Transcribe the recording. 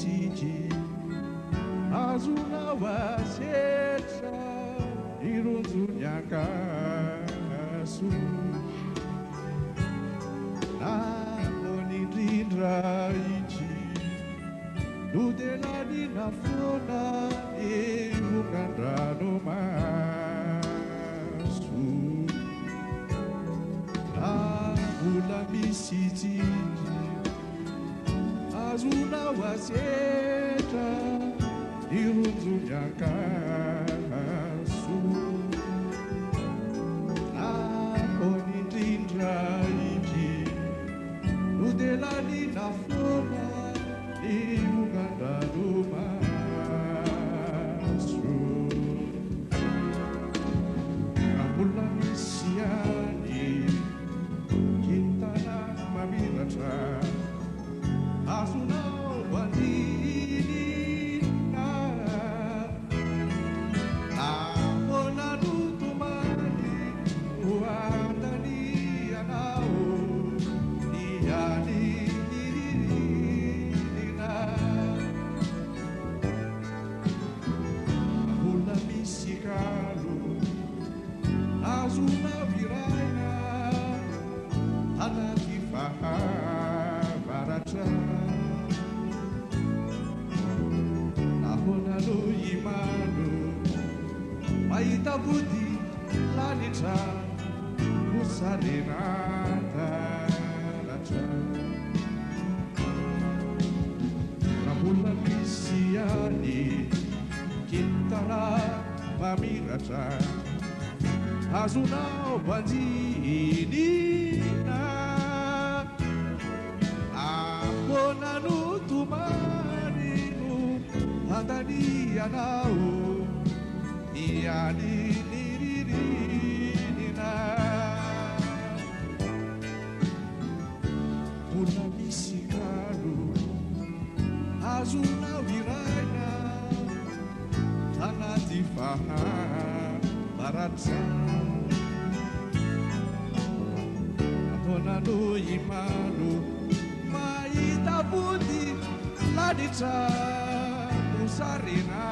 misiji azuna wasetra irunzunya kasu namun indra iji nudelani nafona bukan rano masu nabula misiji azuna wasetra irunzunya kasu namun indra iji nudelani nafona bukan rano masu nabula misiani kita mamirata asuna wadina amona nutumani uandani anao diani dirina amula misikalu azuna viraina anati fahabarata nahonalo imanu maita budi lanita musarinata raja nahula misiani kintara mamirata azuna banjinina akona nutumarinu andani anao iani niririna puna misikalu azuna wiraina tanati fahabarata nanu imanu maita budi ladita musarina